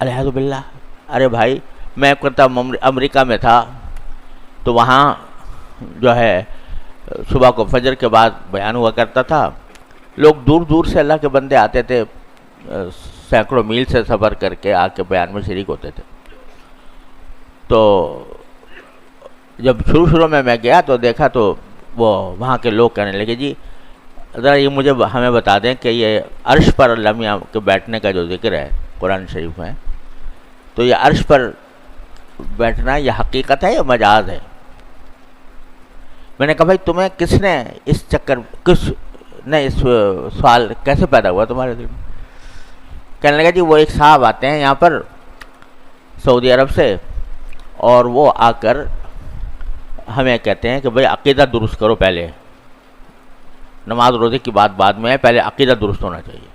الحمد باللہ. ارے بھائی میں ایک مرتبہ امریکہ میں تھا تو وہاں جو ہے صبح کو فجر کے بعد بیان ہوا کرتا تھا. لوگ دور دور سے اللہ کے بندے آتے تھے، سینکڑوں میل سے سفر کر کے آ کے بیان میں شریک ہوتے تھے. تو جب شروع میں گیا تو دیکھا تو وہ وہاں کے لوگ کہنے لگے جی ذرا یہ مجھے ہمیں بتا دیں کہ یہ عرش پر اللہ میاں کے بیٹھنے کا جو ذکر ہے قرآن شریف میں، تو یہ عرش پر بیٹھنا یہ حقیقت ہے یا مجاز ہے؟ میں نے کہا بھائی تمہیں کس نے اس سوال کیسے پیدا ہوا تمہارے دل میں؟ کہنے لگا جی وہ ایک صاحب آتے ہیں یہاں پر سعودی عرب سے اور وہ آ کر ہمیں کہتے ہیں کہ بھائی عقیدہ درست کرو، پہلے نماز روزے کی بات بعد میں ہے، پہلے عقیدہ درست ہونا چاہیے.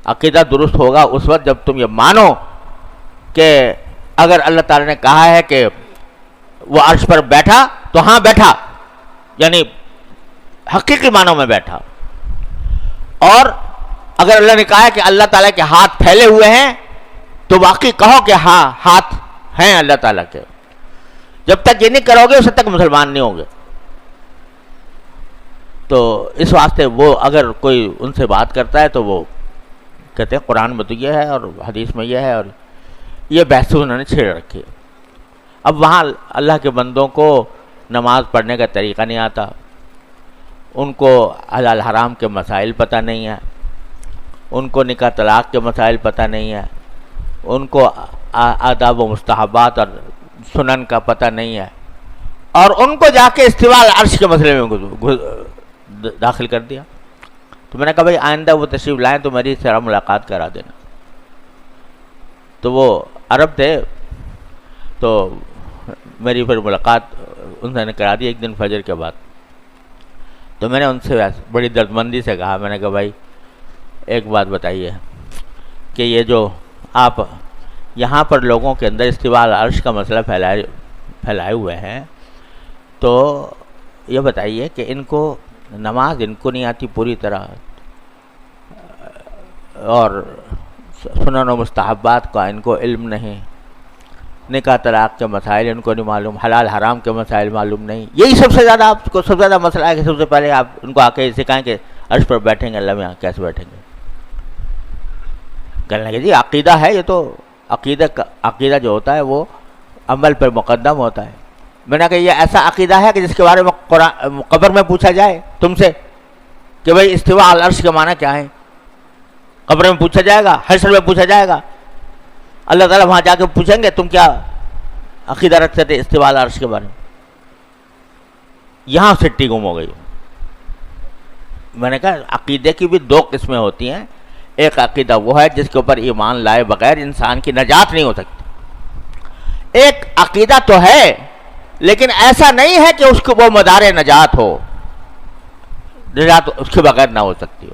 عقیدہ درست ہوگا اس وقت جب تم یہ مانو کہ اگر اللہ تعالی نے کہا ہے کہ وہ عرش پر بیٹھا تو ہاں بیٹھا، یعنی حقیقی معنوں میں بیٹھا. اور اگر اللہ نے کہا ہے کہ اللہ تعالیٰ کے ہاتھ پھیلے ہوئے ہیں تو واقعی کہو کہ ہاں ہاتھ ہیں اللہ تعالیٰ کے. جب تک یہ نہیں کرو گے اس تک مسلمان نہیں ہوں گے. تو اس واسطے وہ اگر کوئی ان سے بات کرتا ہے تو وہ کہتے ہیں قرآن میں تو یہ ہے اور حدیث میں یہ ہے، اور یہ بحث انہوں نے چھیڑ رکھی. اب وہاں اللہ کے بندوں کو نماز پڑھنے کا طریقہ نہیں آتا، ان کو حلال حرام کے مسائل پتہ نہیں ہیں، ان کو نکاح طلاق کے مسائل پتہ نہیں ہیں، ان کو آداب و مستحبات اور سنن کا پتہ نہیں ہے، اور ان کو جا کے استواء العرش کے مسئلے میں داخل کر دیا. تو میں نے کہا بھائی آئندہ وہ تشریف لائیں تو میری سے ملاقات کرا دینا. تو وہ عرب تھے تو میری پھر ملاقات انہوں نے کرا دی ایک دن فجر کے بعد. تو میں نے ان سے بڑی دردمندی سے کہا، میں نے کہا بھائی ایک بات بتائیے کہ یہ جو آپ یہاں پر لوگوں کے اندر استواء العرش کا مسئلہ پھیلائے ہوئے ہیں، تو یہ بتائیے کہ ان کو نماز ان کو نہیں آتی پوری طرح، اور سنن و مستحبات کا ان کو علم نہیں، نکاح طلاق کے مسائل ان کو نہیں معلوم، حلال حرام کے مسائل معلوم نہیں. یہی سب سے زیادہ آپ کو سب سے زیادہ مسئلہ ہے کہ سب سے پہلے آپ ان کو آ کے سکھائیں کہ عرش پر بیٹھیں گے اللہ میں کیسے بیٹھیں گے. کہنے لگے جی عقیدہ ہے، یہ تو عقیدہ جو ہوتا ہے وہ عمل پر مقدم ہوتا ہے. میں نے کہا یہ ایسا عقیدہ ہے کہ جس کے بارے میں قبر میں پوچھا جائے تم سے کہ بھئی استواء العرش کے معنی کیا ہے؟ قبر میں پوچھا جائے گا، حشر میں پوچھا جائے گا، اللہ تعالیٰ وہاں جا کے پوچھیں گے تم کیا عقیدہ رکھتے تھے استواء العرش کے بارے میں؟ یہاں سٹی گم ہو گئی. میں نے کہا عقیدے کی بھی دو قسمیں ہوتی ہیں. ایک عقیدہ وہ ہے جس کے اوپر ایمان لائے بغیر انسان کی نجات نہیں ہو سکتی. ایک عقیدہ تو ہے لیکن ایسا نہیں ہے کہ اس کو وہ مدار نجات ہو، نجات اس کے بغیر نہ ہو سکتی ہو.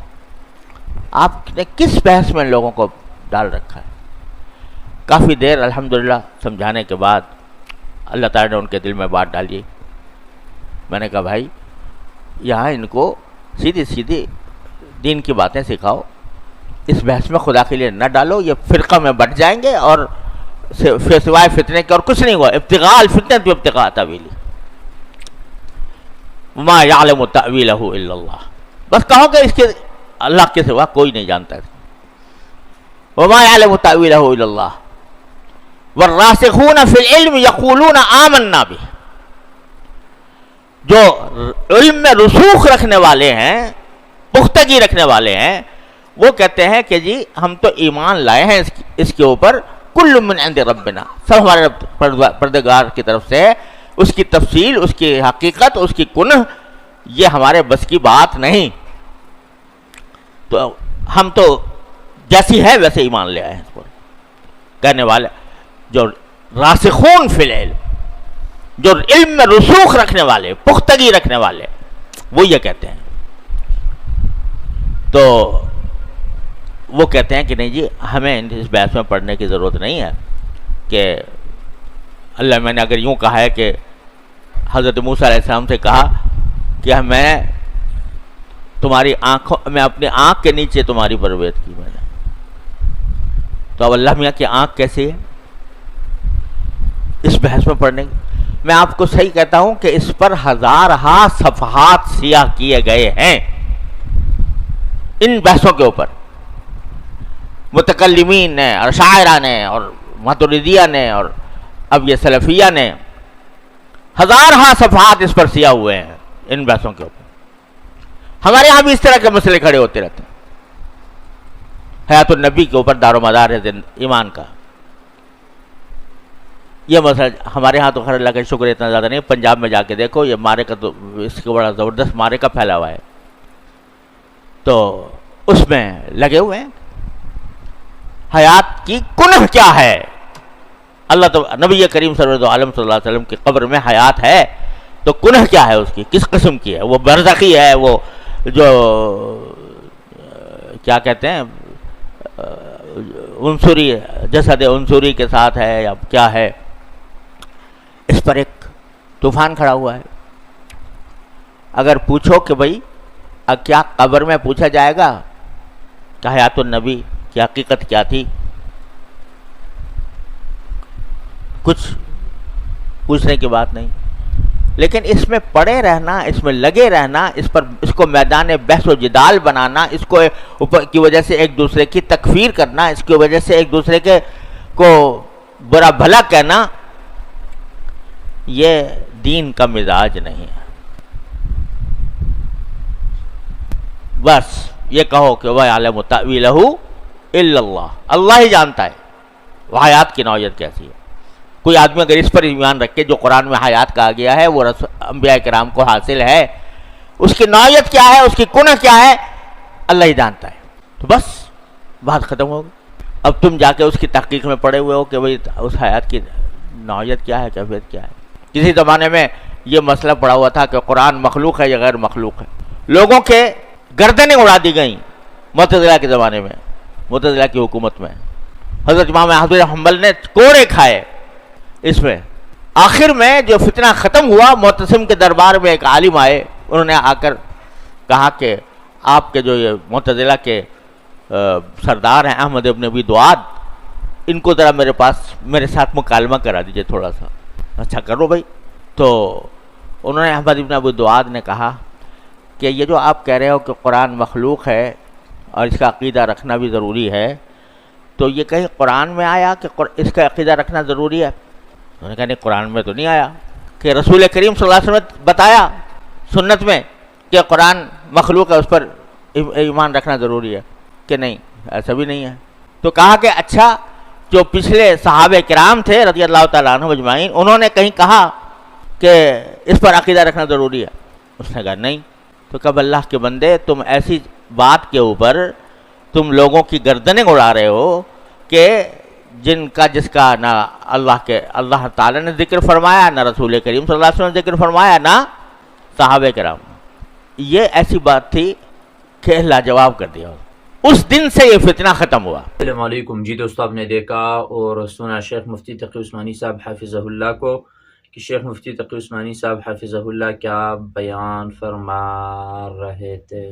آپ نے کس بحث میں لوگوں کو ڈال رکھا ہے؟ کافی دیر الحمدللہ سمجھانے کے بعد اللہ تعالیٰ نے ان کے دل میں بات ڈالی. میں نے کہا بھائی یہاں ان کو سیدھی سیدھی دین کی باتیں سکھاؤ، اس بحث میں خدا کے لیے نہ ڈالو، یہ فرقہ میں بٹ جائیں گے اور سوائے فتنے کے اور کچھ نہیں ہوا. ابتغاء الفتنة وابتغاء تأویلہ وما یعلم تأویلہ الا اللہ. بس کہو کہ اس کے اللہ کے سوا کوئی نہیں جانتا ہے. وما یعلم تأویلہ الا اللہ والراسخون فی العلم یقولون آمنا بہ. جو علم میں رسوخ رکھنے والے ہیں، پختگی رکھنے والے ہیں، وہ کہتے ہیں کہ جی ہم تو ایمان لائے ہیں اس کے اوپر، کل من عند ربنا، سب ہمارے پروردگار کی طرف سے. اس کی تفصیل، اس کی حقیقت، اس کی کنہ یہ ہمارے بس کی بات نہیں. تو ہم تو جیسی ہے ویسے ایمان لے آئے ہیں اس پر. کہنے والے جو راسخون فی العلم، جو علم میں رسوخ رکھنے والے، پختگی رکھنے والے، وہ یہ کہتے ہیں. تو وہ کہتے ہیں کہ نہیں جی ہمیں اس بحث میں پڑھنے کی ضرورت نہیں ہے کہ اللہ میں نے اگر یوں کہا ہے کہ حضرت موسیٰ علیہ السلام سے کہا کہ میں تمہاری آنکھوں میں اپنی آنکھ کے نیچے تمہاری پرویت کی، میں نے تو اب اللہ میاں کی آنکھ کیسی ہے اس بحث میں پڑھنے کی؟ میں آپ کو صحیح کہتا ہوں کہ اس پر ہزارہا صفحات سیاہ کیے گئے ہیں ان بحثوں کے اوپر، متکلمین نے اور شاعرہ نے اور ماتریدیہ نے اور اب یہ سلفیہ نے ہزارہا صفحات اس پر سیاہ ہوئے ہیں ان بحثوں کے اوپر۔ ہمارے یہاں بھی اس طرح کے مسئلے کھڑے ہوتے رہتے ہیں۔ حیات النبی کے اوپر دار و مدار ہے ایمان کا، یہ مسئلہ ہمارے ہاں تو خیر اللہ کا شکر اتنا زیادہ نہیں، پنجاب میں جا کے دیکھو یہ مارے کا تو اس کو بڑا زبردست مارے کا پھیلا ہوا ہے، تو اس میں لگے ہوئے ہیں حیات کی کنہ کیا ہے۔ اللہ تو نبی کریم صلی اللہ علیہ وسلم کی قبر میں حیات ہے تو کنہ کیا ہے اس کی، کس قسم کی ہے؟ وہ برزخی ہے، وہ جو کیا کہتے ہیں عنصری جسد عنصری کے ساتھ ہے یا کیا ہے؟ اس پر ایک طوفان کھڑا ہوا ہے۔ اگر پوچھو کہ بھائی کیا قبر میں پوچھا جائے گا کہ حیات النبی کی حقیقت کیا تھی، کچھ پوچھنے کی بات نہیں، لیکن اس میں پڑے رہنا، اس میں لگے رہنا، اس کو میدان بحث و جدال بنانا، اس کو کی وجہ سے ایک دوسرے کی تکفیر کرنا، اس کی وجہ سے ایک دوسرے کو برا بھلا کہنا، یہ دین کا مزاج نہیں ہے۔ بس یہ کہو کہ وَيَعْلَمُ تَأْوِيلَهُ إِلَّا اللَّهُ، اللہ ہی جانتا ہے وہ حیات کی نوعیت کیسی ہے۔ کوئی آدمی اگر اس پر ایمان رکھے جو قرآن میں حیات کہا گیا ہے وہ انبیاء کرام کو حاصل ہے، اس کی نوعیت کیا ہے، اس کی کنہ کیا ہے، اللہ ہی جانتا ہے، تو بس بات ختم ہوگی۔ اب تم جا کے اس کی تحقیق میں پڑے ہوئے ہو کہ بھئی اس حیات کی نوعیت کیا ہے، کیفیت کیا ہے۔ کسی زمانے میں یہ مسئلہ پڑا ہوا تھا کہ قرآن مخلوق ہے یا غیر مخلوق ہے، لوگوں کے گردنیں اڑا دی گئیں معتزلہ کے زمانے میں، معتزلہ کی حکومت میں، حضرت امام احمد بن حنبل نے کوڑے کھائے اس میں۔ آخر میں جو فتنہ ختم ہوا، معتصم کے دربار میں ایک عالم آئے، انہوں نے آ کر کہا کہ آپ کے جو یہ معتزلہ کے سردار ہیں احمد ابن ابی دعاد، ان کو ذرا میرے ساتھ مکالمہ کرا دیجئے تھوڑا سا۔ اچھا کرو بھائی۔ تو انہوں نے احمد ابن ابی دعاد نے کہا کہ یہ جو آپ کہہ رہے ہو کہ قرآن مخلوق ہے اور اس کا عقیدہ رکھنا بھی ضروری ہے، تو یہ کہیں قرآن میں آیا کہ اس کا عقیدہ رکھنا ضروری ہے؟ انہوں نے کہا نہیں، قرآن میں تو نہیں آیا۔ کہ رسول کریم صلی اللہ علیہ وسلم نے بتایا سنت میں کہ قرآن مخلوق ہے، اس پر ایمان رکھنا ضروری ہے؟ کہ نہیں، ایسا بھی نہیں ہے۔ تو کہا کہ اچھا جو پچھلے صحابہ کرام تھے رضی اللہ تعالیٰ عنہ اجمعین، انہوں نے کہیں کہا کہ اس پر عقیدہ رکھنا ضروری ہے؟ اس نے کہا نہیں۔ تو کب اللہ کے بندے تم ایسی بات کے اوپر تم لوگوں کی گردنیں اڑا رہے ہو کہ جس کا نہ اللہ تعالیٰ نے ذکر فرمایا، نہ رسول کریم صلی اللہ علیہ وسلم نے ذکر فرمایا، نہ صحابہ کرام۔ یہ ایسی بات تھی کہ لاجواب کر دیا۔ اس دن سے یہ فتنہ ختم ہوا۔ السلام علیکم جی دوستو، آپ نے دیکھا اور سنا شیخ مفتی تقی عثمانی صاحب حافظہ اللہ کو کہ شیخ مفتی تقی عثمانی صاحب حافظہ اللہ کیا بیان فرما رہے تھے۔